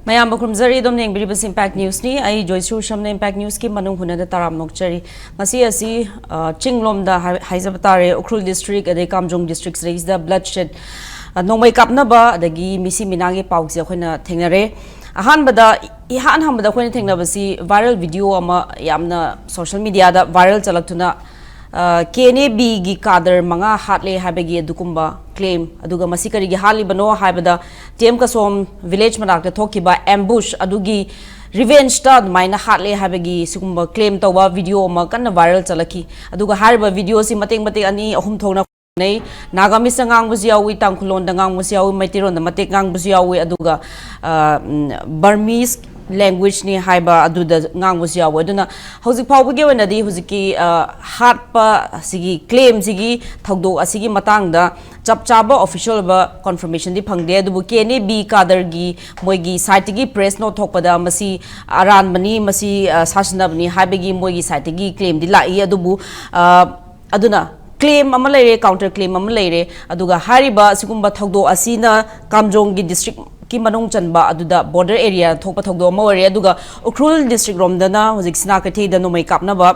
Mayam Bakumzari dom neng Bribas Impact News ni ai Joysu Shamna Impact News ki manung huna da taram nokchari ngasi asi Chinglom da Haizabatare Ukhrul district ade Kamjong districts raise the bloodshed nongmai kapna ba adagi misi minangi pauksi akhona thengnare ahan bada ihan hambada akhona thengnabasi viral video ama yamna social media da viral chalaktuna KNB gi kader manga hatle habegi dukumba claim aduga masikari gi hali bano haibada TM kasom village manakta thokiba ambush adugi revenge ta maina hatle habegi sikumba claim tawba video ma kan viral chalaki aduga hariba video si mateng ani ahum thongna nei nagami sangang busiawi tangkhulon dangang busiawi maitiron da matek ngang busiawi aduga Burmese language ni haiba aduda ngang busiawi aduna hojik phawbege wenadi hojiki hatpa sigi claim sigi thogdo asigi matangda chapchaba official ba confirmation di phangde adubu KNB kader gi moigi site gi press note thokpada masi aran bani masi sasnabni haibegi moigi site gi claim di lai adubu aduna claim ama leire counter claim ama leire aduga hariba sigumba thogdo asina Kamjong gi district ki manung chanba aduda border area thokpa thogdo ma wari aduga Ukhrul district romdana hojik sina kathei da no mai kapna ba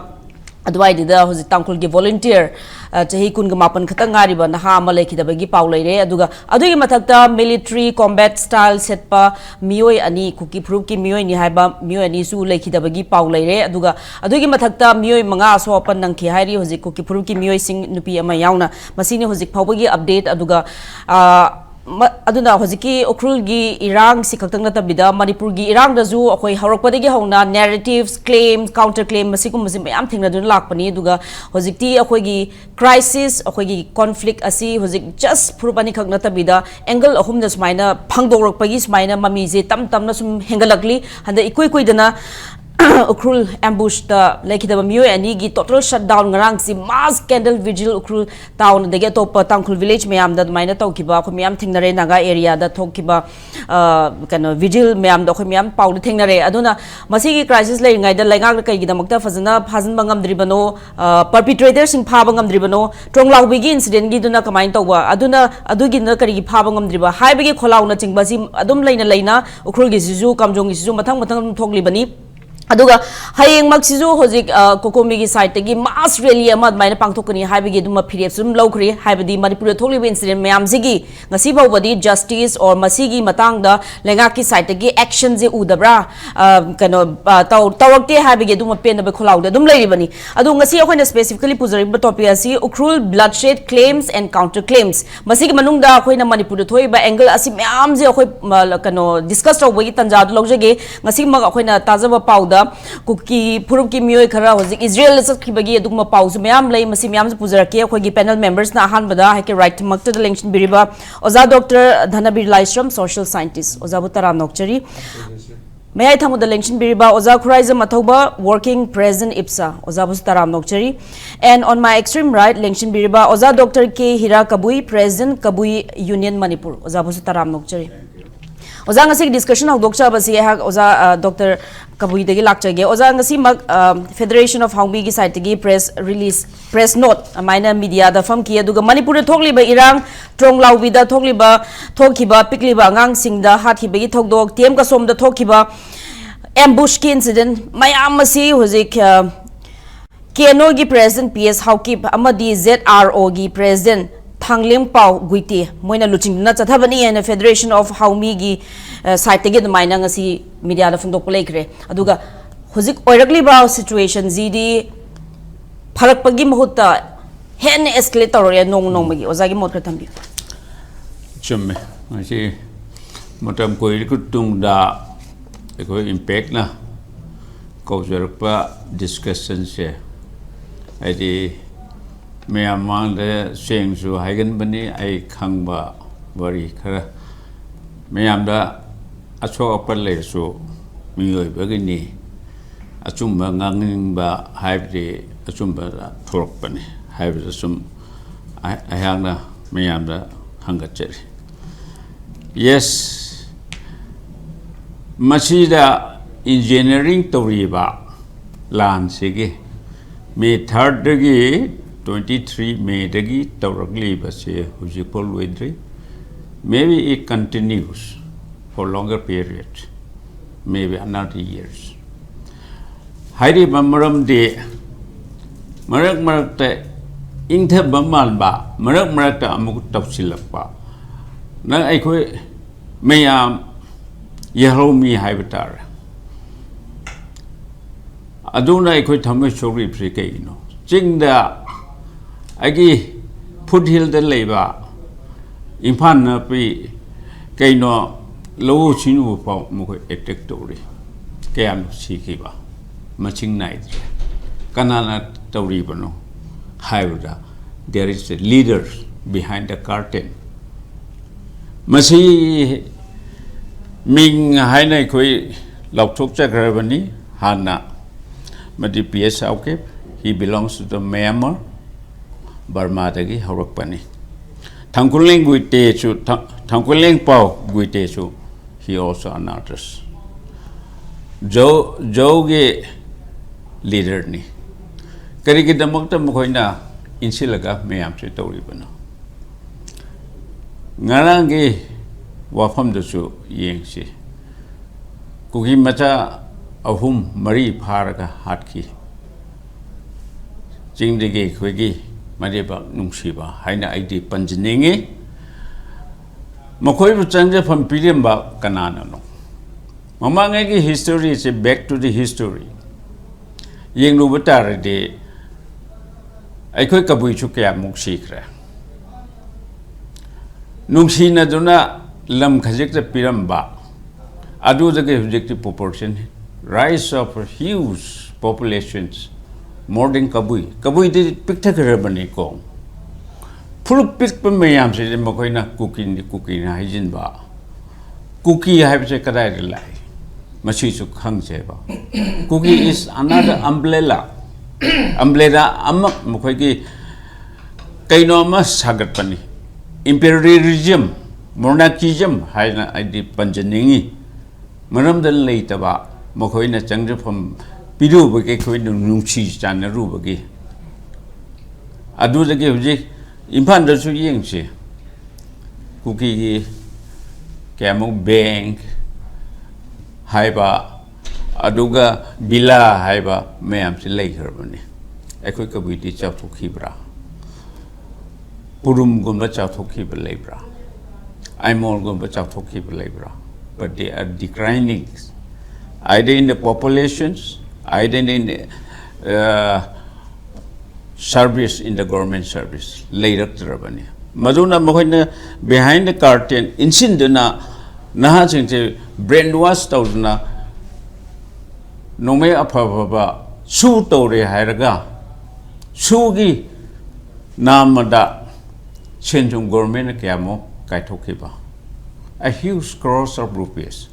adwai dida hojik tangkhul gi volunteer chahi kun ga mapan khatang ngari ba na ha ma lekhi da bagi paw leire aduga adugi mathakta military combat style setpa mioi ani kuki proof ki mioi ni haiba mioi ani su lekhi da bagi paw leire aduga adugi mathakta mioi manga so pan nang khi hairi hojik kuki proof ki mioi sing nupi ama yauna masini hojik phawbagi update aduga aduna hojiki Ukhrul gi irang sikhaktang na tabida Manipur gi irang da zu akhoi harakpadagi hauna narratives claims counter claim masikum masim yam thingna dun lakpani duga hojikti akhoi gi crisis akhoi gi conflict asi hojik just purubani khakna tabida angle ahum na sumaina phangdorokpagi sumaina mami je tam na sum hengalakli handa ikoi dana Ukhrul ambush the lekidaba mioi ani gi total shutdown ngarang si mass candle vigil Ukhrul town dege topa tangkhul village mayam da maina tawkiba khu miyam thingnare naga area da thokiba kana vigil mayam da khu miyam paul thingnare aduna masigi crisis lai ngai da laingak kai gi damakta fazana phazan bangam dribano perpetrator sing pha bangam dribano tronglaw bigi incident gi duna kamain tawba aduna adugi na kari gi pha bangam driba haibegi kholaw na chingba si adum laina Ukhrul gi sisu Kamjong gi sisu mathang thokli bani aduga hayeng maksizu hojik kokomi gi site gi mass rally ama maina pangthokani haibegi duma phirep sum lawkhri haibedi Manipur thokli incident mayam sigi ngasi bawbadi justice or masigi matang da lenga ki site gi action je udabra kano tawrakte haibegi duma pen ba kholaw da dum leiribani adu ngasi akhona specifically puzari ba topic asi Ukhrul bloodshed claims and counter claims masigi manung da akhona Manipur thoi ba angle asi mayam je akhoi kano discuss tawbagi tanja du lawjege ngasi mag akhona tajaba pawda kuki purub ki mioi khara hojik Israel sat khibagi adugma pause mayam lei masi mayam puzarake akhoi panel members na ahan bada hake right makta da lenction biriba oza Dr. Dhanabir Laishram social scientist oza butara nokchari may I thamu da lenction biriba oza Khuraiza Mathoba working president IPSA oza butara nokchari and on my extreme right lenction biriba oza Dr. K Hira Kabui president Kabui Union Manipur oza butara nokchari oza ngasi discussion hok dokcha basi ha oza Dr. Kabui degi lakchage oza ngasi mag Federation of Hongbi gi site gi press release press note maina media da fam ki aduga Manipur thokli ba irang tronglaw bi da thokli ba thokhiba pikli ba ngang sing da hathi begi thokdok TM ka som da thokhiba ambush ki incident mayam masi hojik KNO gi president PS Haukip amadi ZRO gi president Thanglim Pau Guiti moina luching na chathabani and Federation of Haumi gi site ge maina ngasi media da phundok plekre aduga hojik oirakli ba situation zidi pharak pagi mahutta hen escalator ya nong magi ozagi motra thambi chumme masi motam koi kutung da ko impact na ko jerpa discussion se adi Mayamang the saying so Hagen Bani I Kangba Bari Kara Mayamda Acho upper layer so Mio Bagini Achumba Nangba Hype Achumba Torpani Hype Asum Ayana Mayamda Hunger Cherry. Yes Machida engineering Toriba Land Sigi May 3rd degree 23 May dagi tawrakli base hujipol wedri maybe it continues for longer period, maybe another years. Hari Bamaram de Marak Marakte Intha Bamalba, Marak Marata Amuk Tapsilapa. Now I quit Mayam Yahomi Hibatar. Aduna I quit Hamishori Prikano. Jing the Agi put hill the labor. Impana P. Kaino low chinu Moko etectory. Kayam Sikiba. Matching night. Kanana Tauribano. However, there is a leader behind the curtain. Masi Ming Haina Kui Loktok Chakrabani, Hana Madi PS Aukip, he belongs to the Myanmar, Burma Dagi, Horokpani. Tankuling Guitechu, Tankuling Pau Guitechu, he also another's. Joge leader ni. Kariki Damakta Mokoina Insilaga Mayam Chitoribano. Ngarangi Wafam the Su Yengsi Kuki Mata Ahum Marie Paraga Hatki Jing the Gay Quigi Mariba Nungshiba Haina ID Panjaningi Mokoi Chanja from Pirimba Kanano. Mamangagi history is a back to the history. Yeng Lubatara de I quit Kabuchuka Mukshikra. Nungsina Duna Lam Kazikta Piramba. Adu the objective proportion. Rise of huge populations. More than Kabui. Kabui did Pictacarabani Kong. Full pick Mayam said Mokoina cooking the cooking hygiene bar. Cookie I have a career lie. Mashisu Kangseba. Cookie is another umbrella. Umbrella Amak Mokogi Kainoma Sagatpani. Imperialism, monarchism, Haina ID Panjaningi. Maram the Laitaba, Mokoina Changa from Pidu Baki Nunchi Chana Rubagi. Adu the Gavji, Impanda Su Yingsi. Cookie Camo Bank Haiba Aduga Bila Haiba Mayam Lake Herbani. A quick ability to Kibra. Purum Gumbacha Toki Labra. I'm all Gumbacha Toki Labra. But they are declining. Either in the populations, either in the service, in the government service. Later Trabani. Maduna Mohina behind the curtain, in Sindana, Nahaching brainwash Taudana, Nome Apava, Su Tore Haraga, Sugi Namada. Chenjung government Kamo Kaitokiba. A huge cross of rupees.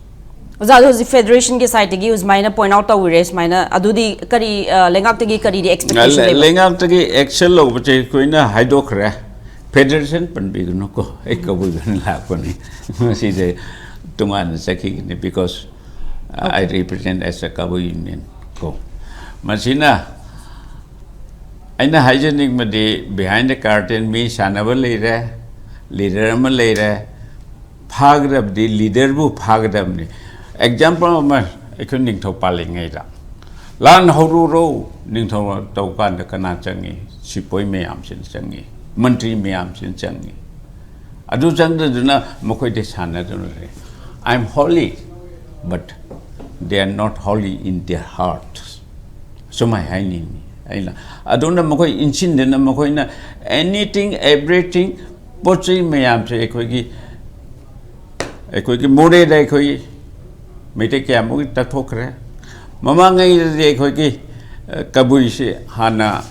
The Federation ki side tagi us minor point out the race minor adudi kari lengak tagi kari the expectation lengak tagi excel over Kuina Hydocra Federation Panbigunuko Ekabugan Lapani. See the Tuman Saki because I represent as a Kabu Union. Go Masina. I know hygienic Madi behind the curtain, me Shanava later, leader later, Pagrab the leader who Pagramni. Example of my economic topaling era. Lan Horuro, Ninto Tokan the Kanachangi, Sipoi Mayams in Changi, Mantri Mayams in Changi. Adu Chanda Duna Mokote Sana. I'm holy, but they are not holy in their hearts. So my high I don't know Mokoi incident, Mokoina, anything, everything, Pochi Mayam say a quick more day, may take a movie tatokre. Mamanga is the Equiki Kabuishi, Hana,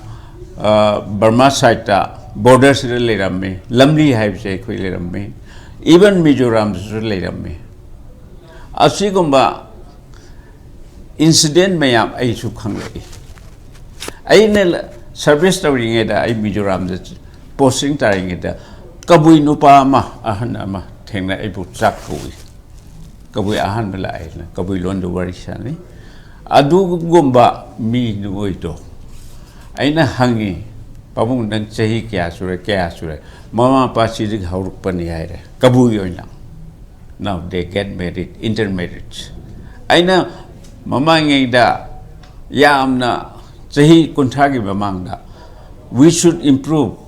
Burma Saita, borders related me, Lumley Hives equivalent me, even Mijorams related me. Asigumba incident Mayam Aishu Kangri. I know service during it, I Mijoram the posting during it. Kabui Nupama, Ahanama, Tena Ebu Zakui. Kabui Ahanala Island, Kabui Londo Varishani. Adu Gumba, me Nuito. I know Hangi, Pabung and Chahi Kasura, Mama Pasic Haurupani, Kabuyoina. Now they get married, intermarriage. Aina mamangida yamna sahi kunthagi mamangda. We should improve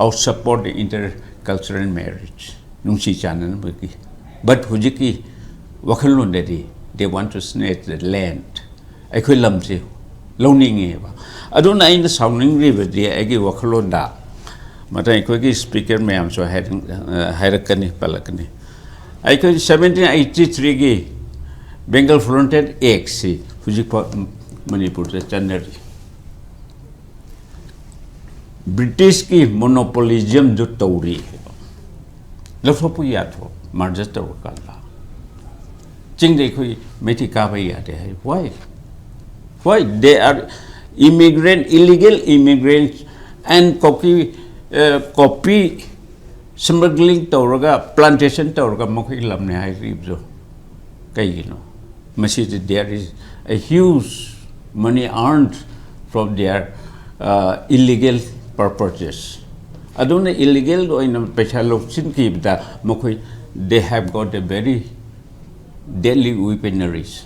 or support the intercultural marriage. Nungsi chanan bagi. But hujiki wakalun dedi they want to snatch the land. Aikoi lamse loning eba. Aduna in the sounding river the agi wakalun da. Mata aikoi speaker mayam so hairakani palakani. Aikoi 1783 gi Bengal fronted AXC hujik Manipur se Chanari. British की monopolism जो तौरी है लफोपु याद हो merger तौर का ला चिंग देखो मेथी का भाई आते हैं why they are illegal immigrants and copy smuggling तौर का plantation तौर का मुख्य लम्बे है रिब जो कई गिनो मशीद there is a huge money earned from their illegal purposes. Aduna illegal or in a special keep that Mokoi they have got a very deadly weaponaries.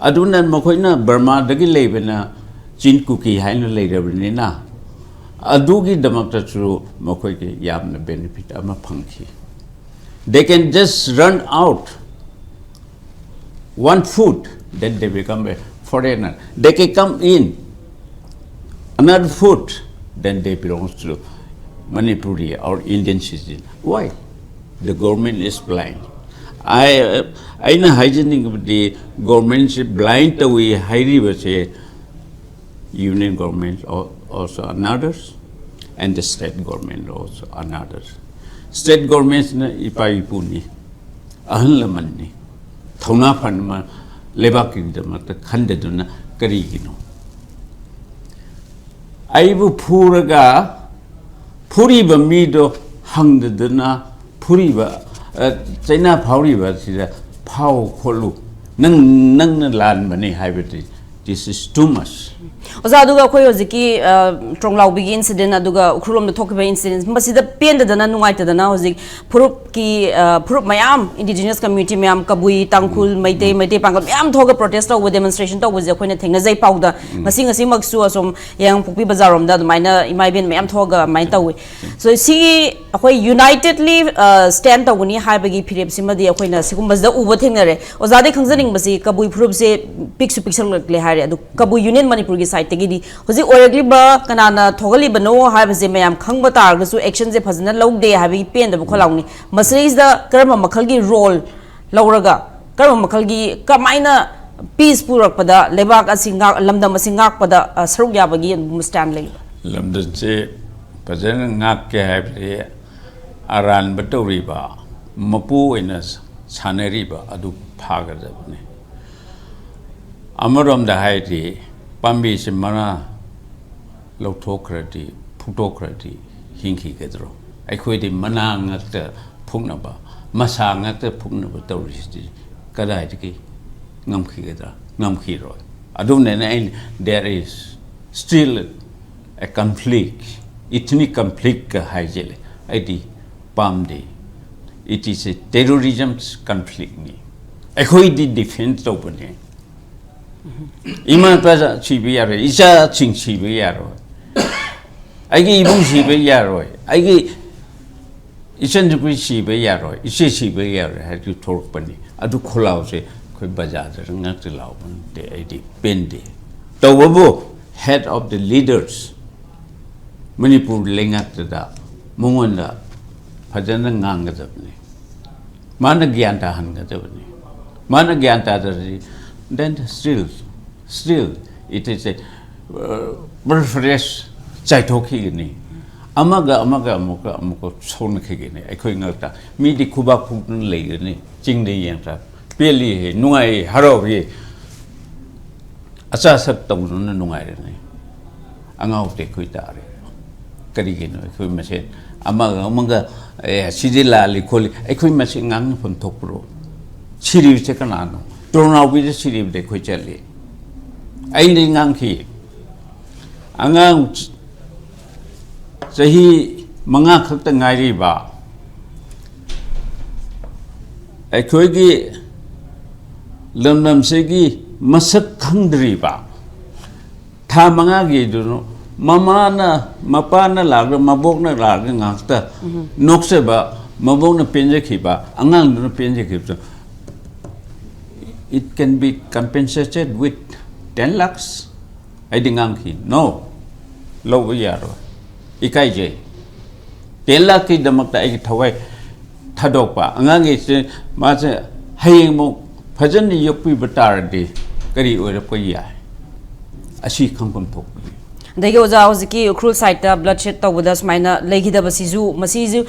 Aduna Mokoina Burma Dagi Labena Chin Cookie Hina later Nina Adugi Damata through Mokoiki Yam the benefit. I'm a punky. They can just run out one foot, then they become a foreigner. They can come in another foot, then they belong to Manipuri or Indian citizen. Why? The government is blind. I know hygienic the government is blind to we highly was a union government also others and the state government also others. State governments na ipaipuni ahanlamani thona panma lebaki damata khandeduna karigino. Aibu puraga puriba mido hangdana puriba China Pauriba is a pow kolu nang land money hybrid. This is too much. Ozaduga Koyoziki, Tronglau big incident, Aduga, Ukhrul the talk about incidents, but see the pain that the Nanuite the Nauzik, Purupki, Purup Mayam, indigenous community, Mayam, Kabui, Tankul, Maite, Pangal, Yam Toga protester with demonstration was the Queen thing as a powder, Masing a Simak some young Pupi Bazarum, that minor, it might be Mayam Toga, Maitawi. So you see, unitedly stand the Winnie Hybagi period, Sima the Aquina, Sikumas the Uber Tinere, Ozade concerning Basi, Kabui Purup say, Pixu Pixel Hare, Kabu Union Manipuri side. Hosi oragli ba kanana thogali bano habase mayam khangba targasu action je phajna logde habi pen da kholauni masri is the karma makhalgi role lauraga karma makhalgi kamaina peace purak pada lebak asinga lamdam asingak pada saruk yabagi mustan le lamdan se phajana ngak ke habi aran batori ba mapu enas sanari ba adu phaga jabne amaram da haiti Pambi Simana Lotocraty, Putocraty, Hinky Gedro. I quit the Manang at the Punaba, Masang at the Punaba Tourist, Kadaiki, Namkigeda, Namkiro. I don't know, there is still a conflict, ethnic conflict, Hajele, ID, Pamdi. It is a terrorism conflict. I quit the defense opening. Iman paza chibiyaro, isa ching chibiyaro. Aigi ibung chibiyaro, aigi isan jupi chibiyaro, isi chibiyaro. Had you talk pani, adu khulao se koi bazaar ngak te lao pan de id pendi. Tawabo head of the leaders, Manipur lengat da, munganda, phajana ngang gadapni. Mana gyanta han gadapni. Mana gyanta da. Then still, it is a fresh Chaitoki. Amaga Amuka Sonakigini, a queen of that. Midi Kuba Putin lady, Ching the Yanta, Pili, Nui, Harovi, Assasat Tawun, Nui, Angao de Quitari, Carigino, a queen machine, Amaga Sidila, Licoli, a queen machine Ang from Topro, Siri Secanano. Turn out with the city of the Quichelli. I didn't anki. Angang Sahi Mangak Tangariba ꯑꯩꯈꯣꯏꯒꯤ ꯂꯝꯗꯝꯁꯤꯒꯤ ꯃꯁꯛ ꯈꯪꯗ꯭ꯔꯤꯕ ꯊꯥ ꯃꯉꯥꯒꯤꯗꯨꯅ ꯃꯄꯥꯅ ꯂꯥꯛꯂꯒ ꯃꯕꯣꯛꯅ ꯂꯥꯛꯂꯒ ꯉꯥꯛꯇ ꯅꯣꯛꯆꯕ ꯃꯕꯣꯛꯅ ꯄꯦꯟꯖꯈꯤꯕ ꯑꯉꯥꯡꯗꯨꯅ ꯄꯦꯟꯖꯈꯤꯕꯗꯨ it can be compensated with 10 lakhs ꯑꯩꯗꯤ ꯉꯥꯡꯈꯤ ꯅꯣ ꯂꯧꯕ ꯌꯥꯔꯣꯏ ꯏꯀꯥꯏꯖꯩ 10 lakhꯀꯤꯗꯃꯛꯇ ꯑꯩꯒꯤ ꯊꯋꯥꯏ ꯊꯥꯗꯣꯛꯄ ꯑꯉꯥꯡꯒꯤꯁꯦ ꯃꯥꯁꯦ ꯍꯌꯦꯡꯃꯨꯛ ꯐꯖꯅ ꯌꯣꯛꯄꯤꯕ ꯇꯥꯔꯗꯤ ꯀꯔꯤ ꯑꯣꯏꯔꯛꯄ ꯌꯥꯏ ꯑꯁꯤ ꯈꯪꯐꯝ ꯊꯣꯛꯄꯅꯤ ꯗꯒꯤ ꯑꯣꯖꯥ ꯍꯧꯖꯤꯛꯀꯤ ꯎꯈ꯭ꯔꯨꯜ ꯁꯥꯏꯠꯇ ꯕ꯭ꯂꯗꯁꯦꯗ ꯇꯧꯕꯗ ꯁꯨꯃꯥꯏꯅ ꯂꯩꯈꯤꯗꯕꯁꯤꯁꯨ ꯃꯁꯤꯁꯨ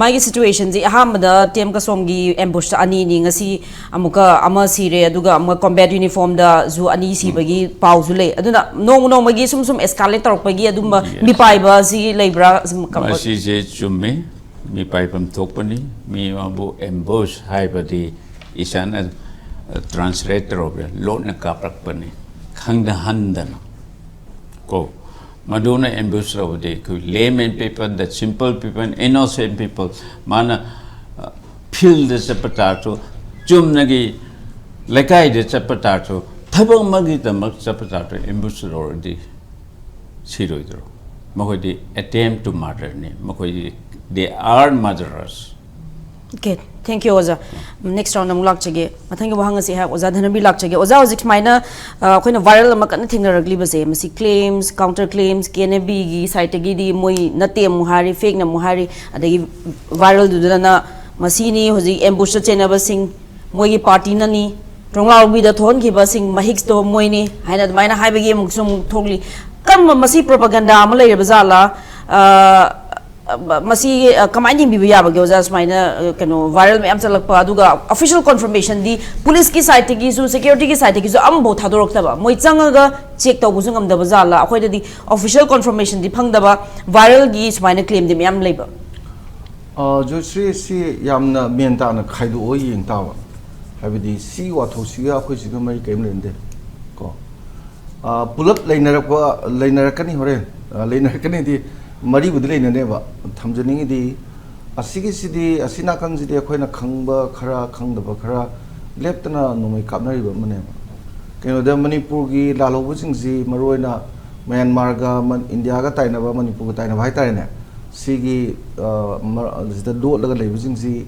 ꯃꯥꯒꯤ ꯁꯤꯆꯨꯋꯦꯁꯟꯁꯤ ꯑꯍꯥꯟꯕꯗ ꯇꯦꯝ ꯀꯁꯣꯝꯒꯤ ꯑꯦꯝꯕꯨꯁꯇ ꯑꯅꯤꯅꯤ ꯉꯁꯤ ꯑꯃꯨꯛꯀ ꯑꯃ ꯁꯤꯔꯦ ꯑꯗꯨꯒ ꯑꯃꯨꯛ ꯀꯣꯝꯕꯦꯠ ꯌꯨꯅꯤꯐꯣꯔꯝꯗꯁꯨ ꯑꯅꯤ ꯁꯤꯕꯒꯤ ꯄꯥꯎꯁꯨ ꯂꯩ ꯑꯗꯨꯅ ꯅꯣꯡꯃꯒꯤ ꯁꯨꯝ ꯑꯦꯁꯀꯥꯂꯦꯠ ꯇꯧꯔꯛꯄꯒꯤ ꯑꯗꯨꯝꯕ ꯃꯤꯄꯥꯏꯕ ꯑꯁꯤ ꯂꯩꯕ꯭ꯔꯥ ꯃꯁꯤꯁꯦ ꯆꯨꯝꯃꯤ ꯃꯤꯄꯥꯏꯐꯝ ꯊꯣꯛꯄꯅꯤ ꯃꯤ ꯑꯃꯕꯨ ꯑꯦꯝꯕꯨꯁ ꯍꯥꯏꯕꯗꯤ ꯏꯁꯥꯅ translate tꯧꯔꯕ ꯂꯣꯠꯅ ꯀꯥꯞꯔꯛꯄꯅꯤ ꯈꯪꯗꯍꯟꯗꯅ ꯀꯣ Madonna ambush over layman people, that simple people, innocent people, mana feel the separato, Jumnagi, Lakai the separato, Tabo Magi the Mak separato, ambush already. Siroidro. Mahodi attempt to murder me. Mahodi, they are murderers. Okay, thank you, Oza. Next round, I'm Lakchage. I think you hang have Oza Hanabi Lakchage. Oza was minor, kind of viral Makan Raglibase, Missy claims, counter claims, KNB, Saitagidi, Mui, Nati Muhari, fake Namuhari, and the viral Dudana, Masini, Hosi, Embusha Chenaba Singh, Moi Party Nani, Tronga with the Thon Kibasing, Mahiksto, Moini, and at Mina Hibagim Sum totally. Come, Masi propaganda, Malay Bazala. Masi kamaini bibiya ba gyoza smaina kano viral me am chalakpa aduga official confirmation di police ki side ki su security ki side ki su am bo thadorok taba moi changaga check taw bu ngam da bazala akhoi di official confirmation di phangdaba viral gi smaina claim di am leiba jo sri si yamna menta na khaidu o yeng tawa habidi si wa tho si ga akhoi si ga mai kaim lende ko pulap leinarakani hore leinarakani di Mari would lay never. Tamjaning the Asigi City, Asina Kanzi, the Aquina Kangba, Kara, Kang the Bakara, Leptana, no my capnary manema. Can you the Manipuri, Lalo Wuzingzi, Maroina, Myanmarga, Indiaga Tainava, Manipur Taina Vaitana, Sigi, the door like Wuzingzi,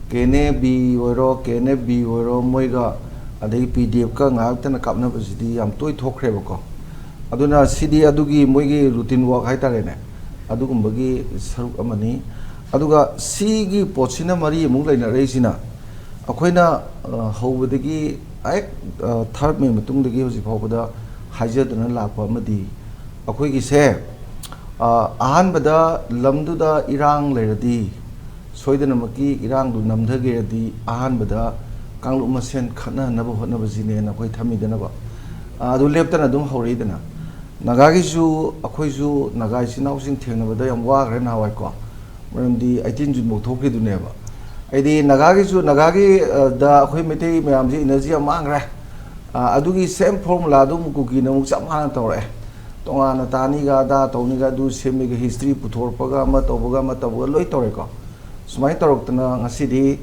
Kene B, Oro, Kene B, Oro, Moiga, and the PDF Kang out and a capna city, I'm toy talk revoco. Aduna City Adugi, Moigi, routine walk Haitarene. Adugumagi Saruk Amani Aduga Sigi Pochina Marie Mula Raisina Aquina Hovadagi I third me Matung the Gives of Hopada Hajar than Lapa Madi Aquigi say Ahan Bada Lamduda Irang Leradi Soidanamaki Irang do Namdagadi Ahan Bada Kanglumasen Kana Nabu Nabazine and Aqui Tamidanaba Adu Leptana Dum Horidana Nagagisu, Akoisu, Nagaisi now sing Tenabada and Wag and Hawaii. When the 18 June Motoki do never. I did Nagagisu, Nagagi, the Huimete, Mamji, Nazia Mangra. Adugi same formula, Dum Cookie, no Samanatore. Tongana Taniga, Toniga do semi history, Putor Pagama, Tobogama, Loitorico. Smaitorokana, a city,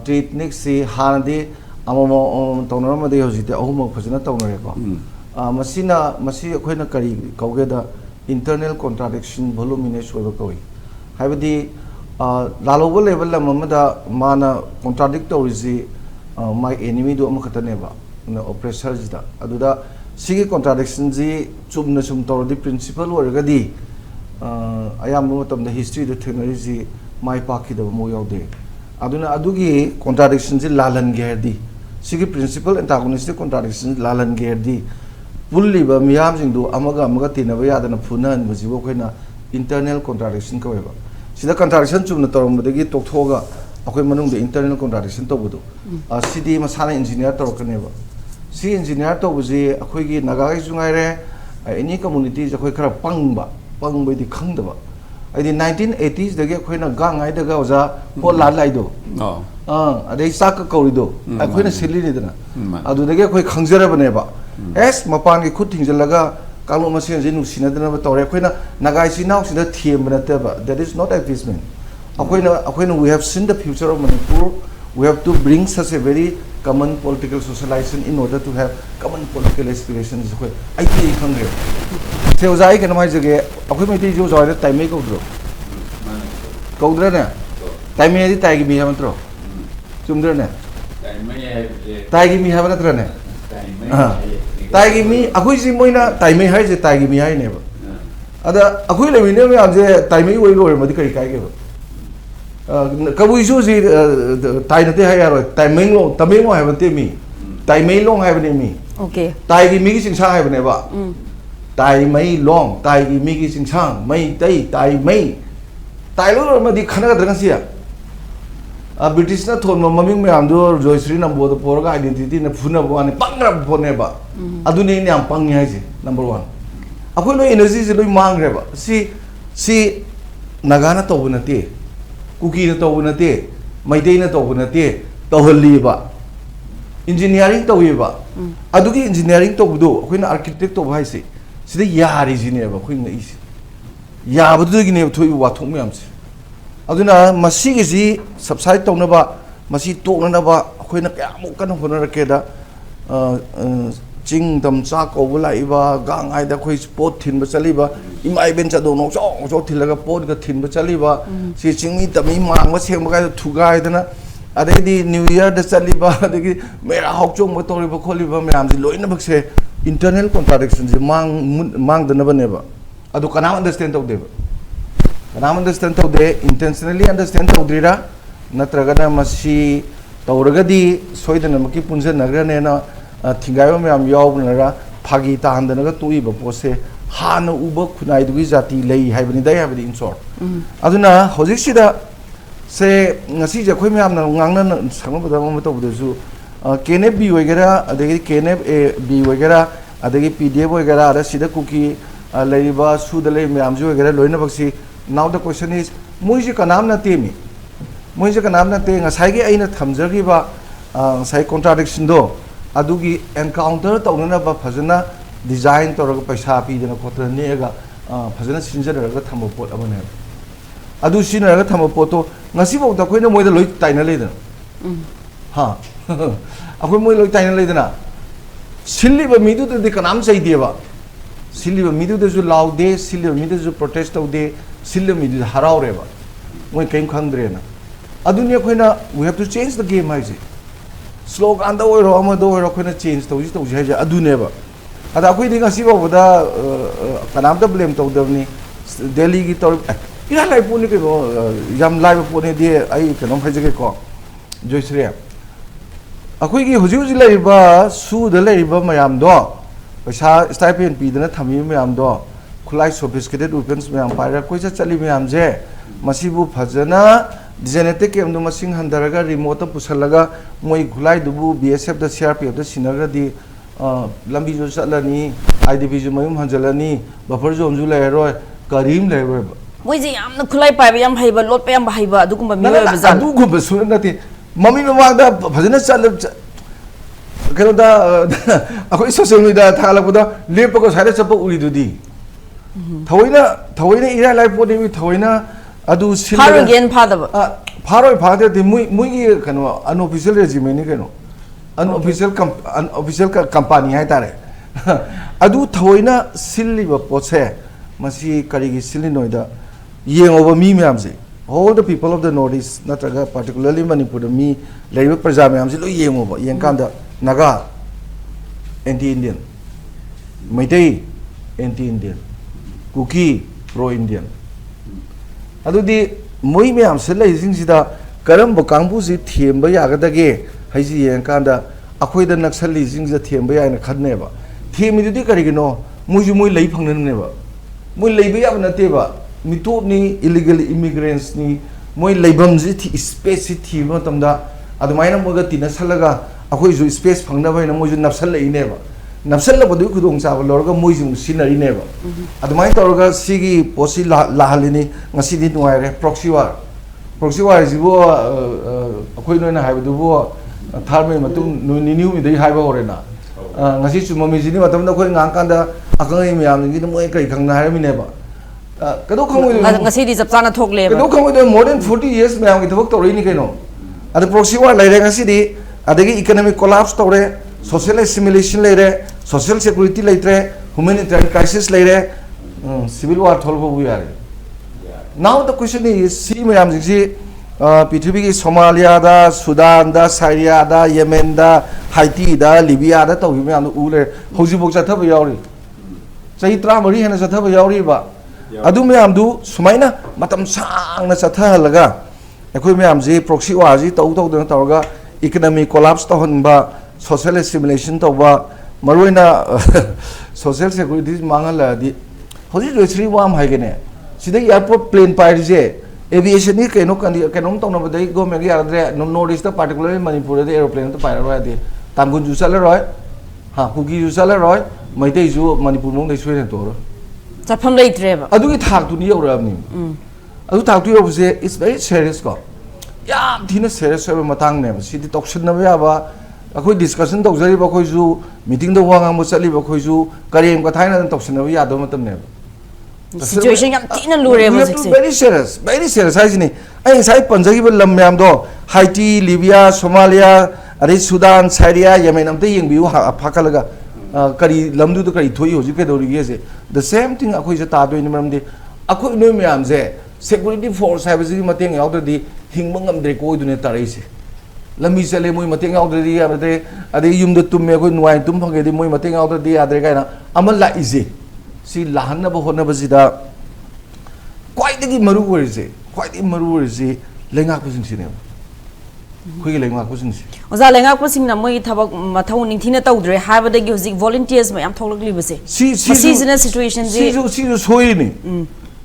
treat Nixie, Hanadi, Amamo, Tonorama de Hosita, Omo, Pasina Tonorico. Masina Masi Aquina Kari, Kaugeda, internal contradiction, voluminous over Koi. Have the Lalovo level Mamada Mana contradictory, my enemy do Amakataneva, oppressors. Aduda, Sigi contradictions, Subnasum Tor, the principle or Gadi. I am not of the history of the technology, my pocket of Moyo Day. Aduna Adugi, contradictions, Lalan Gerdi. Sigi principle antagonistic contradictions, Lalan Gerdi. Fully by Miamsing do Amaga Magatina than a Puna and Mazivokina internal contradiction. However, see the contradiction to the Torom, the gate of Toga, Aquemanum, the internal contradiction to Budu. A city Masana engineer to Caneva. See engineer to Buzi, Aquigi, Nagai Zungare, any communities, a Quaker Pangba, Pang by the Kandava. I did 1980s, the Gaquina Gang, I the Gaza, Paul Lalaido. No. They Saka corridor. I couldn't silly dinner. I do the Gaquay Kanzerabaneva. Yes, Mapangi Kuting Laga, Kalomasian Sinadana Torrequina, Nagaisi now in the team, that is not appeasement. When we have seen the future of Manipur, we have to bring such a very common political socialization in order to have common political aspirations. I think Congress. So I can imagine a committee use or a time make of draw. Codrena. Time me tag me haven't throw. Chumdrena. Tag me haven't run. Tag me, a quiz in Moina, time me has a tag me I never. Other a quill we never have the time me will lower medical caregiver. Kabuisu is Tainate higher, Tamingo, Tamingo haven't me. Taimay long haven't me. Okay. Taigi mixing sang have never. Tai may long, Taigi mixing sang, may day, Tai may. Tailo Madi Canada. A British not told Mammy Mamdo, Joyce Rin about the Porga identity in a Funaban, Pangrab Poneba. Aduni and Pangazi, number one. Apollo in a season of Mangreba. See Nagana Tobunate. Cookie na to na te, may day na to na te, tohali ba? Engineering to ba? Adugi engineering to do, when architect of high say, the yard is in ever, when easy. Ya, but doing it to you what to me. Aduna, Masigi subside tonaba, Masi tonaba, when a can of Keda, Ching them sack over laiva, gang either quiz pot in Basaliba, in my bench I don't know, so till a pot got tin Basaliba, see ching me the me man was him guy to guide and are they the New Year the Saliba, the Mera Hokchong Motoriba Coliba Mams, Loinabak say internal contradictions among the never. I do can understand of them. Can I understand of they intentionally understand of Dira, Natragana Masi, Tauragadi, Soidanamaki Punza Nagrana. Tingayo me am yawnara Pagi Tahandanaga to Iba Pose Hana Uba Kunai Wizati lay having they have it in sort. Aduna Hosishida say Nasija Quimiam Nangan some of the moment of the zoo. Keneb B. Wegera, the Keneb B. Wegera, the PDA Wegera, Sida Cookie, Laiba, Sudale, Miamzu, Loinabaxi. Now the question is Mujikanamna Temi. Mujikanamna Ting, a Sagi Aina Tamzariba, Sai contradiction do. Adugi encounter Tonaba Pazana design to Pasapi than a quarter nega, Pazana Sinja Tamopot Abone. Adu Sina Tamapoto, Nasibo, the Queen of the Lloyd Tina Laden. Ha, a woman like Tina Ladena. Silly Midu the Kanam say Deva. Silly Midu the loud day, silly Midu protest of day, silly Midu Harareva. When came Kandrena. Adunia Quina, we have to change the game, I say. Slogan the way Ramado or Quina change to Adu never. At a quitting a civil with a Kanamta blame to Devni, Delhi Gitor. You are like Punico, Yam Live Pony dear, I cannot hesitate call. Joyce Rea. A quickie who's usually labor, sue the labor, my am dog. Stipend Pidana Tami, my am dog. Collide sophisticated weapons, my empire, Quisa Chali, my am there. Masibu Pazana. Genetic and Masing Handaraga, remote Pusalaga, Moi Gulai Dubu, BSF the CRP of the Sinaga, the Lambijo Salani, IDP Mayum Hanjalani, Baparzo Zula, Karim Lever. Moisy, I'm the Kulai Paviam Hiba, Lot Pam Hiba, Dukum Basunati, Mammy Mada, Pazana Salab Canada, a social media Talabuda, Lepocos had a support Ududi. Tawina, Ira like what with Tawina. Adu Paragon Padava. Paro Pada, the Muy cano, unofficial regime, unofficial company, I tell Adu Toina Silva Pose, Masi Karigi Silinoida, Yang over me, Mamsi. All the people of the Northeast, not particularly Manipur, me, Labor Pajamamsi, Yang over, Yankanda, Naga, anti Indian, Meitei, anti Indian, Cookie, pro Indian. Adudi Moi Miam Silla is in Sida, Karambo Kambusi, Tiamba Yagadage, Hazi and Kanda, Aquay the Naxali is in the Tiamba and a Kadneva. Timidi Carigino, Mujumui Lapang never. Muy Labia Nativa, Mitopni, illegal immigrants ni, Muy Labamziti, space city, Motamda, Adamina Mogatina Salaga, Aquay space Pangava and Moju Napsala in never. Napsala Badukudong Savalorga, Mujum scenery never. At my Torga Sigi Posi Lahalini, Nasidi Noire, Proxy War. Proxy War is Aquino and I have the war, Tarme Matum, Nunu, the Hive Orena. Nasisu Momizini, Matam, the Queen Ankanda, Akamiam, and Gitamoka, Kangarami never. Kado come with Nasidi Zapsana Tokle. Kado come with more than 40 years, ma'am, with the work to Renikano. Ada proxy war lain ngasi di ada economic collapse tore, social assimilation lain, social security lain, humanitarian crisis lain, civil war tholbo buyare. Now the question is, see me am jisi पृथ्वी की Somalia दा Sudan दा Syria दा Yemen दा high tea दा लिबिया दा तौही मैं उले हौजी बोक चथब यावरी चही 3 हेन चथब यावरी बा अदु मैं आमदु सुमाइना मतम सांगना चथहलगा अखोय मैं आमजी प्रॉक्सी वाजी तौ तौ दन तौरगा इकोनॉमी कोलैप्स तो हनबा सोशल एसिमिलेशन तौबा मरोइना सोशल सिक्योरिटी मांगला दि हौजी जोश्री वाम हाइगेने सिदा एयरपोर्ट प्लेन पाइरिजे aviation ni keno tong na badai government ya adre nord east particularly Manipur de aeroplane to pilot roi de tamgun ju sala roi ha kugi ju sala roi maitei ju Manipur mong dei sweden to ro chapham lei treba adu gi thak tu ni yora ni adu thak tu yob se is very serious ko ya thina serious ba matang ne si di toxin na ba ba akhoi discussion tau jari ba khoi ju meeting do wang am chali ba khoi ju karem ka thaina toxin na ya do matam ne situation yam tina lure ba sikse very serious hai ni ai sai panjagi ba lam yam do Haiti Libya Somalia are Sudan Syria Yemen am te yeng biu ha phakalaga kari lamdu to kari thoi hoji ke dori ge se the same thing akhoi se ta do ni maram de akhoi noi myam je security force hai bi mateng yaw di hingmang am dre ko du ne tarai se lami sele moi mateng yaw di ade yum de tum me khoi nuai tum phage di moi mateng yaw di adre kai na amal la ise si lahanna ba honna ba sida kwai de gi maru wori se kwai de maru wori se lenga ko sing sine khoi lenga ko sing si oza lenga ko sing na moi thabak mathau ning thina tawdre haba de gi hozik volunteers ma yam tholak li base si seasonal situation si soi ni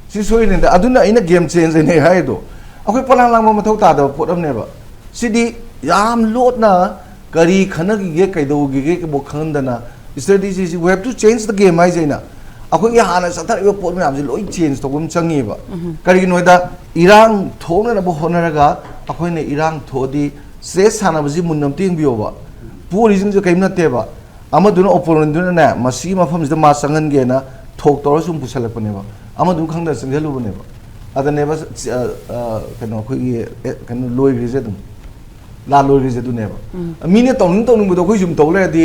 si soi ni da aduna ina game change ne hai do akhoi palang lang ma mathau ta da podam ne ba si di yam lot na kari khana gi ge kai do gi bo khang da na strategy we have to change the game ai jaina akhoi ya hana sathar yo pot myam ji loi change to gum changi ba kari noi da irang thona na bo honara ga akhoi ne irang thodi se sana ba ji munnam ting biyo ba pu reason je kaim na te ba ama dun opponent dun na masi ma pham ji ma sangan ge na thok tor sum pusalak ne ba ama dun khang da sanghelu ne ba ada ne ba kano khoi kano loi ri je dum la loi ri je du ne ba mi ne tong bu do khoi jum to le di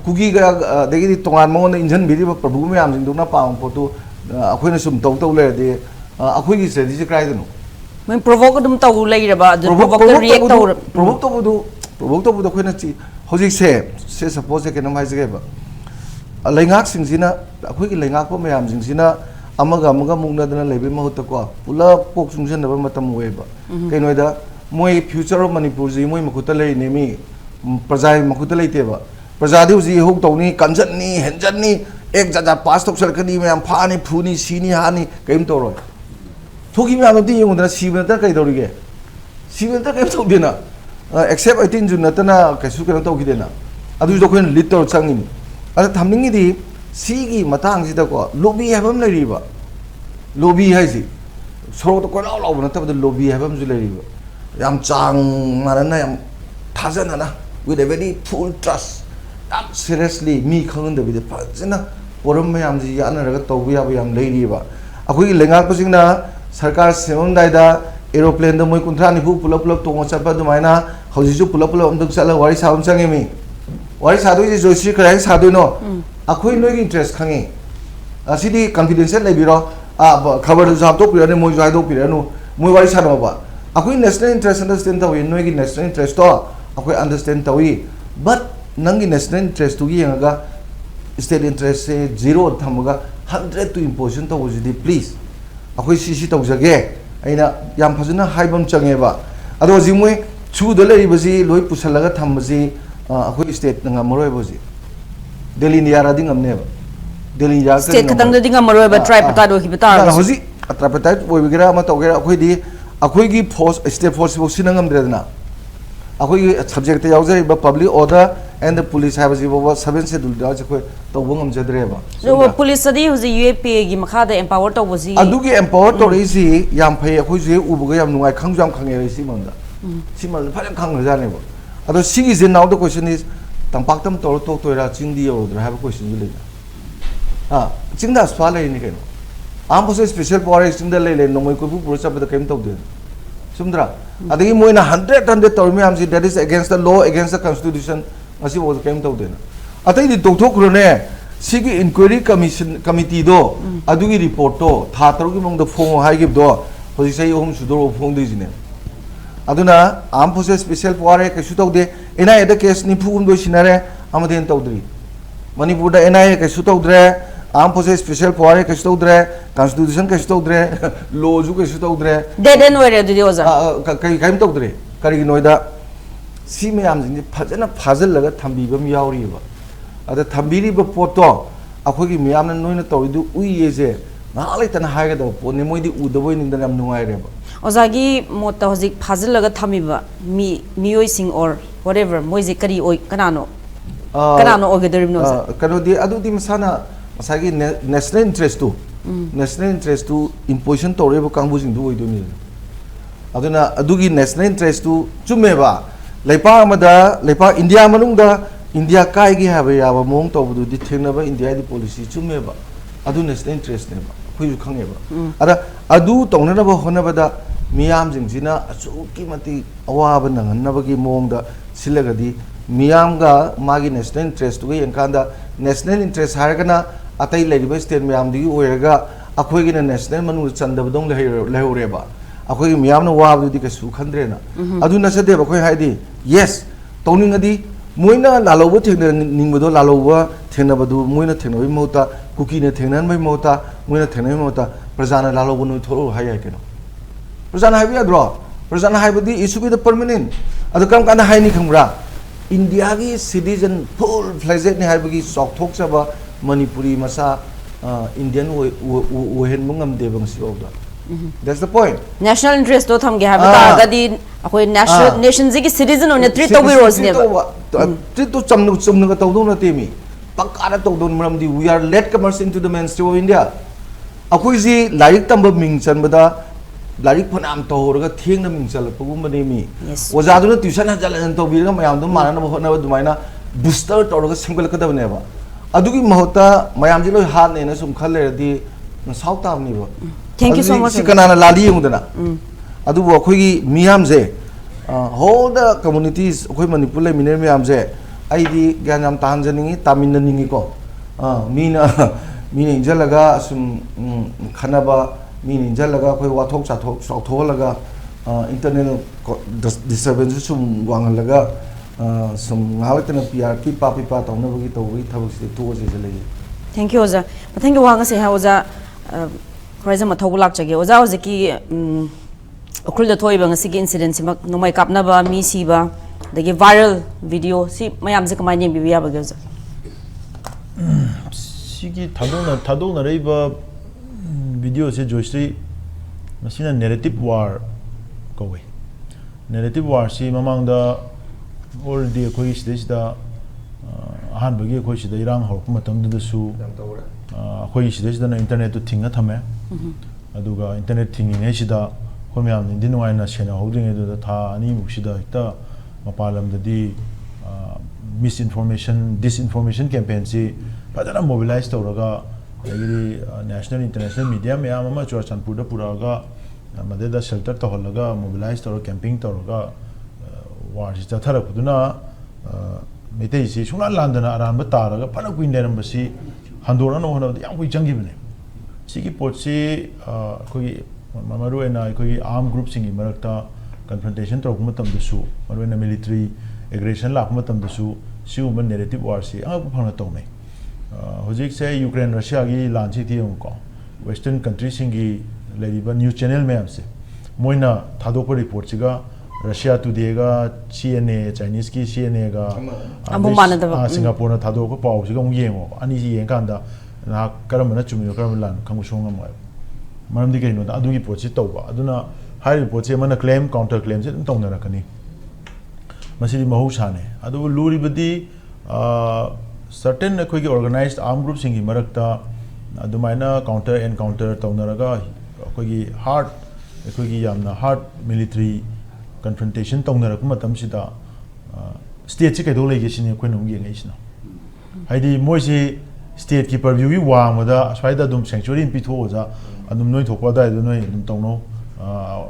kugi ga degi tongan mon injan biri ba prabu me am jing duna paung potu akhoi na sum tau tau le de akhoi gi strategy krai dunu men provoke dum tau lei ra ba provoke react tau provoke to bu khoi na chi hojik se suppose ke nam hai jage ba lengak sing sina akhoi gi lengak ko me am jing sina amaga mungna dana lebe mahut ko pula pok sung jen ba matam we ba ke noi da moi future of Manipur ji moi makuta lei ne mi prajai makuta lei te ba प्रजादी उसी होक तौनी कंजनी हेंजनी एक जजा पास तो सरकनी में हम फानी फूनी सीनी हानी कहीं तो रोय थोकी में आलोती ये उधर सीवन तक कहीं दौड़ी गए सीवन तक कहीं तो देना एक्सेप्ट 18 जून नतना कैसे करना तो किदेना अदुज तो कोई लिटर चंगिनी अरे थमनिंगी दी सी की मतांग सी तको लोबी है हम ले रही बा लोबी है सी सरो तो कोई लाओ बना तब तो लोबी है हम जो ले रही बा याम चांग मारना ना याम थाजन ना with a very full trust seriously mi khang da bi de phajna poram me am ji yana raga to bu ya bu yam lei ri ba akhoi gi lenga ko sing na sarkar semon dai da aeroplane da moi kunthra ni bu pulap to ngo chapa du maina hoji ju pulap am duk sala wari sa um changi mi wari sa do ji joshi krai sa do no akhoi noi gi interest khangi asidi confidential lai bi ro khabar jab to pira ne moi jai do pira no moi wari sa no ba akhoi national interest understand ta wi noi gi national interest to akhoi understand ta wi but nangi national interest to gi nga state interest se zero thamaga 100 to imposition to wujidi please akhoi sisi to jage aina yam phajuna haibam change ba ado jimoi chu do lei baji loi pusalaga thambaji akhoi state nga moroi baji delhi india ra ding amne ba delhi india state khatang da ding amroi ba try pata do hi bata na hoji atra pata oi bigera ma to gera akhoi di akhoi gi force state force bo sinangam dredna akhoi subject yaw jai ba public order and the police have over 7 schedule da je ko to bongam jadre ba so police adi uzi UAPA gi makha da empower to buzi adu gi empower to ri si yam phai akhoi je ubu ga yam nungai khangjam khange si mon da si mal phalam khang ra ne ba ado si gi now the question is tampak tam to to ra chingdi yo dra have a question ji le chingda swa le ni ke no am pose special power extend le no moi ko bu pro sa ba da kem to de sumdra adagi moina 100 tor mi amsi that is against the law, against the constitution ngasi wo kem tau dena atai di tokthok rone sigi inquiry committee do adugi report to tha taru gi mong do phong hai gi do hoji sai hom sudor phong de jine aduna armed forces special power ke su tau de NIA da case ni phum do sinare amaden tau dri Manipur da NIA ke su tau dre armed forces special power ke su tau dre constitution ke su tau dre law ju ke su tau dre dead and where do oza kai kai tau dre kari gi noida si me am jing phajana phajal laga thambi bam yauri ba ada thambiri ba poto akhoi gi me am na noina tau du ui ye je na lai tan ha ga do po ne moi di u do boi ning da nam nungai re ba ozagi mota hojik phajal laga thamiba mioi sing or whatever moise kari oi kanano ogedarim no kano di adu di masana masagi national interest to imposition to rebo kangbu sing du oi do ni aduna adugi national interest to chumeba leipa amada leipa India manung da India kai gi haba ya ba mong to bu di thengna ba India di policy chumeba adu national interest ne ba khoi ju khange ba ada adu tongna ba hona ba da miyam jing jina achu ki mati awa ba nang na ba gi mong da silaga di miyam ga magi national interest gi enkanda national interest har kana atai leriba state miyam di oiraga akhoi gi national manu chanda ba dong le ba akhoi miyam na wa di ka su khandre na adu na sade ba khoi haidi yes tawning adi moina laloba thengna ningbodo laloba thengna badu moina thengna bai mota kuki ne thengna bai mota moina thengna bai mota prajana laloba no thoro hai keno prajana hai bia dro prajana hai badi issue be the permanent adu kam kana hai ni khamra India gi citizen full fledged ne hai bagi sok thok chaba Manipuri masa Indian wo hen mungam de bang si oda that's the point national interest to tham ge ha ba ga di akoi national nation ji citizen on treat to be rose ne treat to chumnu ga tawdo na temi pakara tawdo maram di we are late comers into the mainstream of India akoi ji larik tamba ming chan bada larik phanam to hor ga theng na ming chal pagum bane mi oja du na tuition ha jalan to bi ga mayam du mana na hona ba dumaina booster to ga single ka da ne ba adugi mahota mayam ji loi ha ne na sum khal le di south tam ni ba thank you so much sikana lali yungdana adu bo khoi gi miyam je whole the communities khoi Manipur le miner miyam je ai di gyanam tan janingi tamin ningi ko mina injalaga sum khanaba mina injalaga khoi wathok chathok sauthola internal disturbance sum wangalaga sum ngawtana PRP papipa tawna bagi tawri thabak si to je le thank you oza thank you wanga se ha oza Khoraisa mathau lak chage oza ozaki Ukhrul da thoi bang sigi incident si mak nomai kapna ba mi si ba dagi viral video si mayam se kamai nem biya ba geza sigi thadona rei ba video se joshri masina narrative war ko we narrative war si mamang da already koi stage da han bagi koi sida irang hor kuma tam da su koi stage da na internet to thinga thame aduga internet thingi ne sida khoi myam ni dinwai na chena holding edu da tha ani muksida ekta mapalam da di misinformation disinformation campaign si padana mobilize tawraga lagi national international media me ama Churachandpur da puraga madeda shelter to holaga mobilize tawra camping tawraga war si chathara puduna metei si sungna landana aramba taraga pana kuin leram basi handora no hona yam kui changi bane sigi potsi koi mamaru ena koi armed group singi marakta confrontation to matam dasu maru ena military aggression la matam dasu si uma narrative war si anga phangna to me hojik se Ukraine Russia gi lanchi thi ko western countries singi leriba news channel me amse moina thadok report siga Russia today ga CNA Chinese ki CNA ga Singapore na thadok ko paw siga yengo ani ji yeng kanda na karamana chumi karamlan khangusong am maram di kaino da adu gi pot si tawba aduna high report se mana claim counter claim se tong na rakani masidi mahusane adu luri badi certain khoi gi organized armed groups singi marakta adumaina counter encounter tawnaraga khoi gi hard khoi gi yamna hard military confrontation tawnaraga matam sida state chi kedo lege sini khoi nong yeng isna haidi moisi state ki purview gi wang da swaida dum sanctuary in pitho ja adum noi thokwa da du noi dum tongno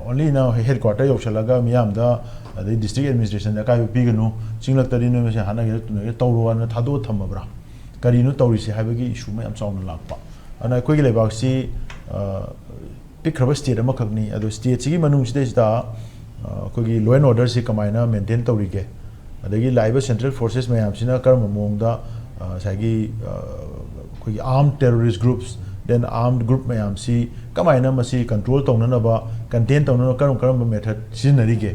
only now headquarter yoksalaga miyamda the district administration da kai piganu chinglak tari no me hana ge tawro na thado thamabra kari no tawri se habagi issue ma yam chauna lakpa ana koi ge lebak si pikraba state ama khagni ado state sigi manung side da koi gi law and order si kamaina maintain tawri ge adagi live central forces ma yam sina karma mong da sagi koi armed terrorist groups then armed group ma yam si kamaina masi control tawna na ba contain tawna karam karam method sinari ge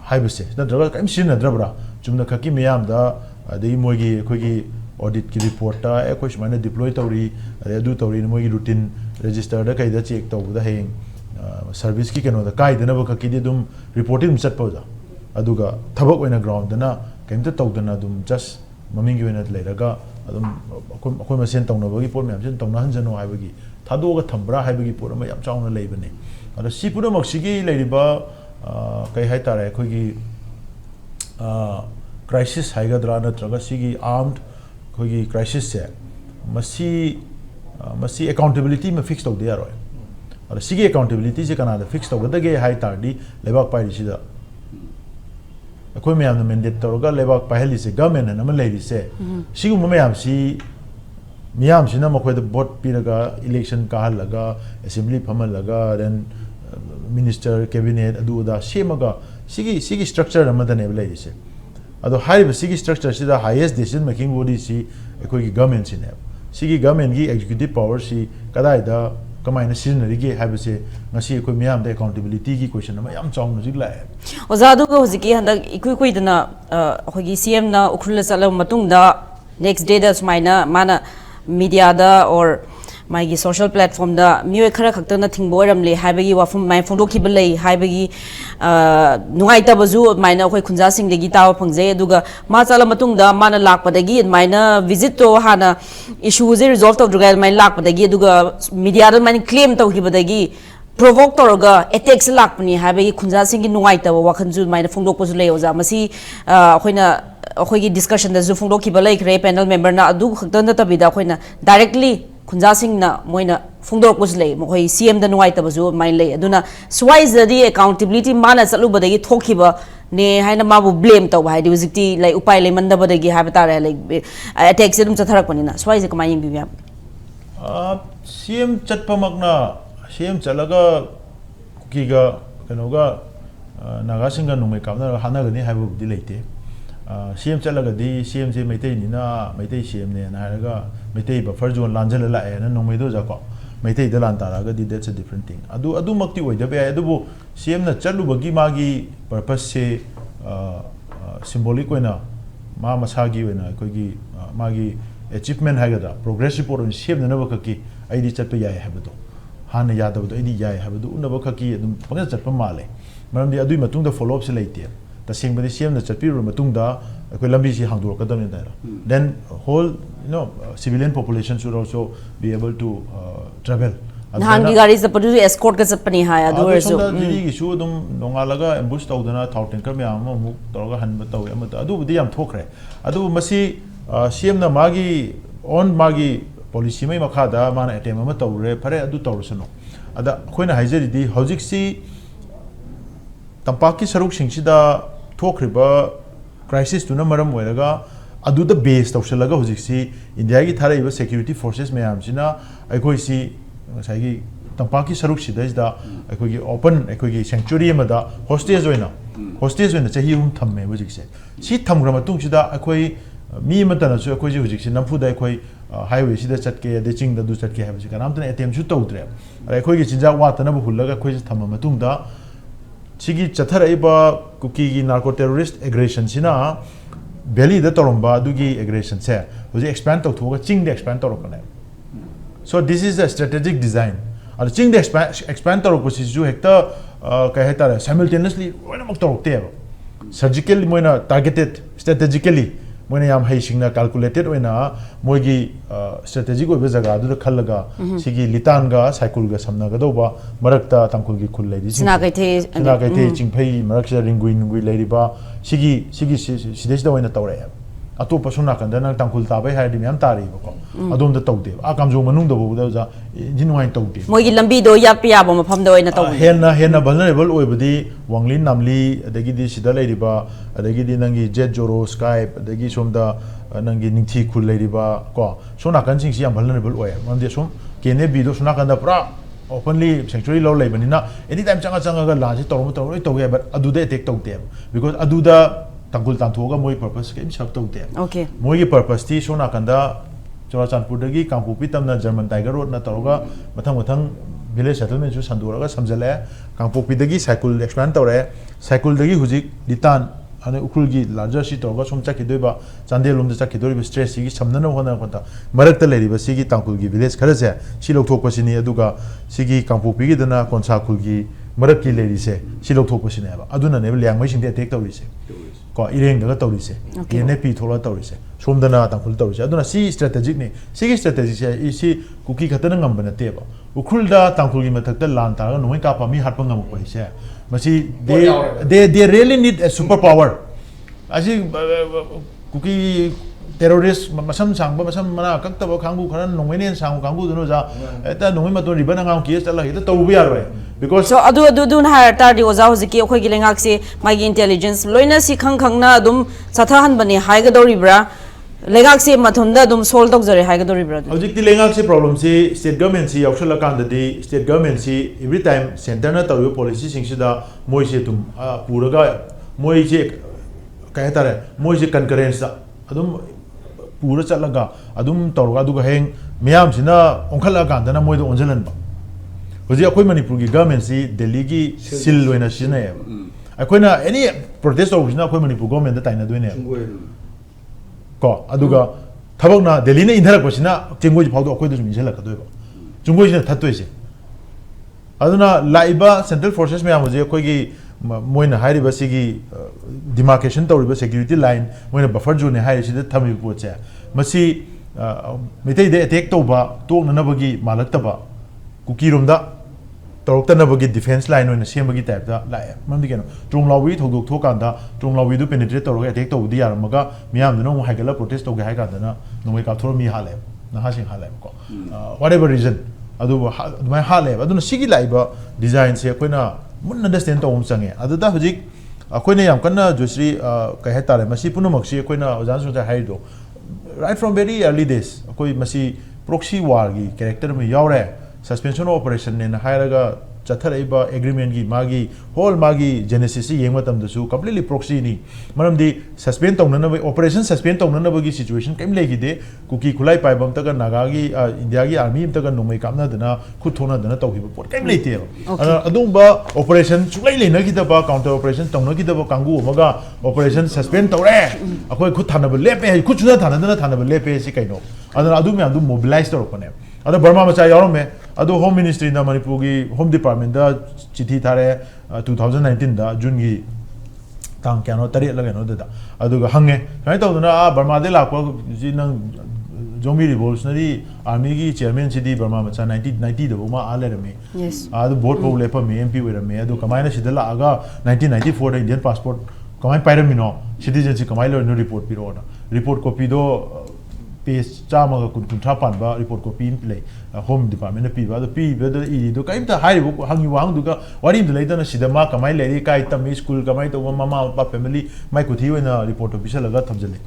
haibase na draga kaim sin drabra chumna khaki miyam da dei mogi khogi audit ki report ta e khosh mana deploy tawri adu tawri mogi routine register da kai da check taw da heng service ki keno da kai da na ba khaki di dum reporting chat pa da aduga thabak oina ground da na kaim ta taw da na dum just maming gi oina leiraga adum akoi masen tawna ba gi pot myam sin tawna han jano haibagi thado ga thambra haibagi pot ma yam chauna leibane ada si pura maksigi leiriba kai hai tare khogi crisis haigadra natraga sigi armed khogi crisis se masi accountability ma fix tawde yaroi ara sigi accountability se kana da fix tawgada ge hai tardi lebak pai ri sida akoi me am mandate tawga lebak pai heli se government na ma leiri se sigu ma yam si miyam sina ma khoi da vote piraga election ka halaga assembly phamalaga then minister cabinet adu da semaga sigi structure amadane lai se ado high sigi structure sida highest decision making body si ekoi gi government sin have sigi government gi executive power si kadai da kamaina sinari ge have se ngasi ekoi miyam da accountability gi question ma yam chong nu jig lai oza du go hojiki handak ikui dana hogi CM na Ukhrul salam matung da next day da smaina mana media da or my social platform da miwe khara khakta na thingbo ramle haibagi wafum mai phongdo khibalei haibagi nuai ta bazu maina khoi khunja sing legi taw phangje aduga ma chala matung da mana lakpa dagi maina visit to hana issue je resolve to drugal mai lakpa dagi aduga media da mai claim to khibadagi provoke toroga attacks lakpani haibagi khunja sing gi nuai ta wakhan ju maina phongdo ko ju le oza masi khoina khoigi discussion da ju phongdo khibalei khre panel member na adu khakta na tabida khoina directly khunja sing na moina phungdor ko lei moi CM da nuai ta bazu mai lei aduna swise the accountability mana chalu badagi thokhiba ne haina mabu blame taw hai divicti like upai le manda badagi habitare like attack se dum chatharak panina swise ka mai bi ya CM chatpa magna CM chalaga kiga kanoga naga singa numai kamna hana gani haibu di leite CM chalaga di CM je maitai ni na maitai CM ne na haraga maitai buffer zone lanjala la na nomai do ja ko maitai da lan taraga di that's a different thing adu makti oi da be adu bo CM na chalu bagi magi purpose se symbolic oina ma masagi oina koi gi magi achievement hagada progress report on CM na ba ki ai di chat pe ya habado hana ya da ai di ya habado na ba ki adum panga chat pa male maram di adu matung da follow up se leite tasing bani CM na chapiru matung da koi lambi si hangdur ka dam da then whole civilian population should also be able to travel hangi gari se padu escort ka chapani ha adu so diri gi su dum nongalaga ambush tawdana thau tanker me am mu tawga han ba taw am adu budi yam thokre adu masi CM na magi on magi policy mai makha da mana attempt ma tawre phare adu tawrusano ada khoina haijeri di hojik si tampaki saruk singchida thokriba crisis tuna maram oiraga adu the base tawsalaga hojik si India gi tharaiba security forces mayam sina aikoi si sagi tampaki saruk sida is da aikoi gi open aikoi gi sanctuary ma da hostage oina chahi thamme hojik se si thamgra matung sida aikoi mi mata na su aikoi ji hojik si nampu da aikoi highway sida chatke de ching da du chatke ha hojik kanam tane attempt su tawdre aikoi gi chinja wa tana bu hullaga aikoi ji thamma matung da sigi chatharaiba kuki gi narco terrorist aggression sina belly the toromba dugi aggression se hoji expand to thoga ching de expand to rokane so this is a strategic design and ching de expand to ko si ju hekta ka heta simultaneously one mak to rokte surgically moina targeted strategically moina yam hai singna calculated oina moigi strategic oiba jaga adu khallaga sigi litan ga cycle ga samna ga doba marakta tangkul gi khul leidi sina kai the chingphai maraksa ringui leriba sigi sidesda oina tawre atop pasuna kan dan tangkul tabai hai di myam tari ko adom da tawde a kamjong manung da bo da ja jinwai tawde moi gi lambi do yak pya ba mafam do ina taw henna vulnerable oibadi wanglin namli adagi di sida lai riba adagi di nangi jet joro skype adagi somda nangi ningthi khul lai riba ko sona kan sing si am vulnerable oy man de som kene bi do sona kan da pra openly sanctuary law lai banina anytime changa ga la ji torom to but adu de attack tawde because adu da tangkul tanthoga moi purpose ke sak tawde okay moi gi purpose ti sona kan da Churachandpur dagi Kangpopi tamna German Tiger Road na taroga mathang village settlement ju sandoraga samjale Kangpopi dagi cycle expand tore cycle dagi hujik ditan ane Ukhrul gi larger si toga somcha kidoiba Chandelom da chakidori stress gi samnana hona konta marakta leriba sigi Tangkul gi village kharaje si lok thok pasini aduga sigi Kangpopi gi dana konsa khul gi marak ki leri se si lok thok pasini ba aduna ne liang mai sing de attack tawri se ko ireng daga tawri se ene pi thola tawri se somdana Tangkul tawri se aduna si strategic ne sigi strategic se isi kuki khatana ngam bana te ba Ukhrul da Tangkul gi mathak ta lan ta no ka pa mi hat pa ngam ko se masi they really need a superpower asi kuki terrorist masam sangba masam mana kakta ba khangbu kharan nongmen sang khangbu duno ja eta nongmen ma to ribana ngam ki chala hita to bi arwai because so adu na har tar di oza hoziki khoi gi lengak se magi intelligence loina si khang na dum sathahan bani hai ga dori bra lengak se mathunda dum solve tok jare hai ga dori bra object ti lengak se problem si state government si yaushala kan da di state government si every time center na taw policy sing sida moi se tum puraga moi je kai tare moi je concurrence adum pura chalaga adum tawga aduga heng miyam sina onkhala kan da na moi do onjalan ba hoji akoi Manipur gi government si Delhi gi sil loina sina ya akoi na any protest of sina akoi Manipur government da taina doine ko aduga thabak na Delhi na indharak pasina chengoi ji phawdo akoi du misela ka doiba chungoi sina thattoi se aduna laiba central forces me amoje akoi gi moina hairi ba sigi demarcation tawriba security line moina buffer zone hairi sida thami poche masi mitei de attack toba tok na bagi malaktaba kuki romda torokta na bagi defense line oina sembagi type da la mamdi keno tronglawwi thodok thokanda tronglawwi du penetrate toroga attack tawdi yaramaga miyam no haigala protest toge haigada na nomai ka thoro mi hale na hasing hale ko whatever reason adu mai hale aduna sigi laiba design se koina mun understand to change aduda hujik akoina yam kanna josri kai hetare masi punamak si akoina ojan su hai do right from very early days akoi masi proxy war gi character me yaure suspension operation ne hairaga chathariba agreement gi magi whole magi genesis yeng matam dasu completely proxy ni maram di suspend tongna na operation suspend tongna na gi situation kaim legi de kuki khulai pai bam ta ga naga gi india gi army ta ga nomai kamna dana khu thona dana tawhi ba pot kaim leite adum ba operation chulai le na gi da ba counter operation tongna gi da ba kangu omaga operation suspend tore akoi khu thana ba lepe khu chuna thana dana thana ba lepe si kaino adana adum me adum mobilize tor pane ada Burma macha yarom me adu home ministry na Manipur gi home department da chithi thare 2019 da June gi tang kyano tari la no da adu ga hange kai to na Burma de la ko ji nang zombie revolutionary army gi chairman chidi Burma macha 1990 da ma ale me yes adu vote po le pa me MP we me adu kamai na sidala aga 1994 da Indian passport kamai paira mino citizenship kamai lo no report piro na report copy do page chama ga kun thapan ba report copy in play home department na piba the piba the e do kaim ta hari bu hangi wang du ga wari de leida na sidama kamai leri kai tam school kamai to mama pa family mai ku thi na report official laga thamjale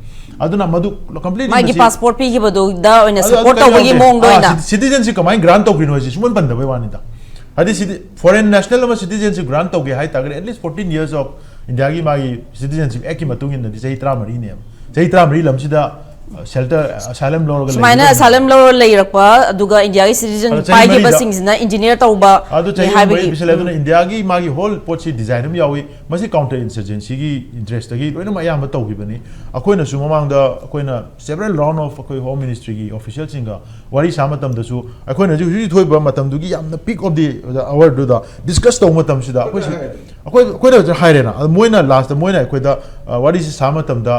aduna madu complete mai gi passport pi gi bodu da oina support to gi mong doina citizenship kamai grant to green hoji suman pan da bai wani da hadi foreign national ma citizenship grant to ge hai ta at least 14 years of india gi mai citizenship ek ki matung in di sei tra mari ne sei tra mari lam sida shelter asylum law ga maina asylum law leirakpa aduga india gi citizen pai gi basing na engineer tauba adu chai mai bisale aduna india gi magi whole pochi design am yawi masi counter insurgency gi interest gi loina ma yam tau gi bani akoina su mamang da akoina several round of akoi home ministry gi official singa wari samatam da su akoina ju ju thoi ba matam du gi yam peak of the hour do da discuss tau matam sida akoi da haire na moina last moina akoi da wari samatam da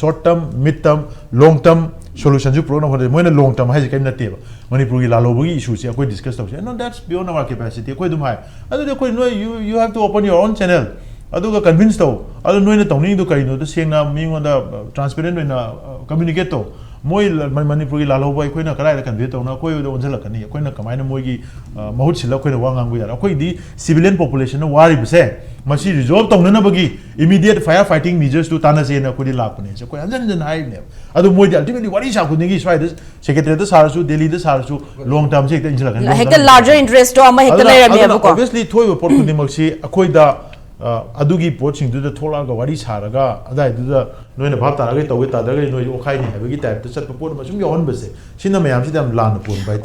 short term mid term long term solution ju program hore moina long term hai kai na te Manipur gi lalobu gi issue se akoi discuss tau se no that's beyond our capacity akoi dum hai adu de koi no you have to open your own channel ꯑꯗꯨꯒ convince ꯇꯧ ꯑꯗꯨ ꯅꯣꯏꯅ ꯇꯧꯅꯤꯡꯉꯤꯗꯨ ꯀꯔꯤꯅꯣꯗꯣ ꯁꯦꯡꯅ ꯃꯤꯉꯣꯟꯗ transparent ꯑꯣꯏꯅ ꯀꯝꯃ꯭ꯌꯨꯅꯤꯀꯦꯠ ꯇꯧ ꯃꯣꯏ ꯃꯅꯤꯄꯨꯔꯒꯤ ꯂꯥꯜꯍꯧꯕ ꯑꯩꯈꯣꯏꯅ ꯀꯗꯥꯏꯗ ꯀꯟꯚꯦ ꯇꯧꯅ ꯑꯩꯈꯣꯏꯗ ꯑꯣꯟꯁꯤꯜꯂꯛꯀꯅꯤ ꯑꯩꯈꯣꯏꯅ ꯀꯃꯥꯏꯅ ꯃꯣꯏꯒꯤ ꯃꯍꯨꯠ ꯁꯤꯜꯂ ꯑꯩꯈꯣꯏꯅ ꯋꯥ ꯉꯥꯡꯕ ꯌꯥꯔꯦ ꯑꯩꯈꯣꯏꯗꯤ ꯁꯤꯚꯤꯂꯤꯌꯟ ꯄꯣꯄꯨꯂꯦꯁꯟꯅ ꯋꯥꯔꯤꯕꯁꯦ ꯃꯁꯤ ꯔꯤꯖꯣꯜቭ ꯇꯧꯅꯅꯕꯒꯤ ꯏꯃꯤꯗꯤꯌꯦꯠ ꯐꯥꯌꯔ ꯐꯥꯏꯇꯤꯡ ꯃꯤꯖꯔꯁꯇꯨ ꯇꯥꯟꯅꯁꯦꯅ ꯑꯩꯈꯣꯏꯗꯤ ꯂꯥꯛꯄꯅꯦ ꯑꯩꯈꯣꯏ ꯍꯟꯖꯟ ꯍꯟꯖꯟ ꯍꯥꯏꯔꯤꯕꯅꯦꯕ ꯑꯗꯨ ꯃꯣꯏꯗꯤ ꯑꯜꯇꯤꯃꯦꯠꯂꯤ ꯋꯥꯔꯤ ꯁꯥ ꯈꯨꯗꯤꯡꯒꯤ ꯁ꯭ꯋꯥꯏꯗ ꯁꯦꯀ꯭ꯔꯦꯇꯔꯤꯌꯦꯠꯇ ꯁꯥꯔꯁꯨ ꯗꯦꯜꯂꯤꯗ ꯁꯥꯔꯁꯨ ꯂꯣꯡ ꯇꯥꯔꯝꯁꯦ ꯍꯦꯛꯇ ꯏꯟꯁꯤꯜꯂꯛꯀꯅꯤ ꯍꯦꯛꯇ ꯂꯥꯔꯖꯔ ꯏꯟꯇꯔꯦꯁꯇꯣ ꯑꯃ ꯍꯦꯛꯇ ꯂꯩꯔꯝꯃꯦꯕꯀꯣ ꯑꯣꯕꯤꯌꯁꯂꯤ ꯊꯣꯛꯏꯕ ꯄꯣꯠ ꯈꯨꯗꯤꯡꯃꯛꯁꯤ ꯑꯩꯈꯣꯏꯗ ꯑꯗꯨꯒꯤ ꯄꯣꯠꯁꯤꯡꯗꯨꯗ ꯊꯣꯛꯂꯛꯑꯒ ꯋꯥꯔꯤ ꯁꯥꯔꯒ ꯑꯗꯥꯏꯗꯨꯗ ꯅꯣꯏꯅ ꯚꯥꯞ ꯇꯥꯔꯒ ꯇꯧꯒꯦ ꯇꯥꯗ꯭ꯔꯒꯗꯤ ꯅꯣꯏ ꯑꯣꯈꯥꯏꯅꯤ ꯍꯥꯏꯕꯒꯤ ꯇꯥꯏꯞꯇ ꯆꯠꯄ ꯄꯣꯠ ꯑꯃ ꯁꯨꯝ ꯌꯥꯎꯍꯟꯕꯁꯦ ꯁꯤꯅ ꯃꯌꯥꯝꯁꯤꯗ ꯌꯥꯝ ꯂꯥꯟꯅ ꯄꯣꯟꯕ ꯍꯥꯏꯇꯥꯔꯦ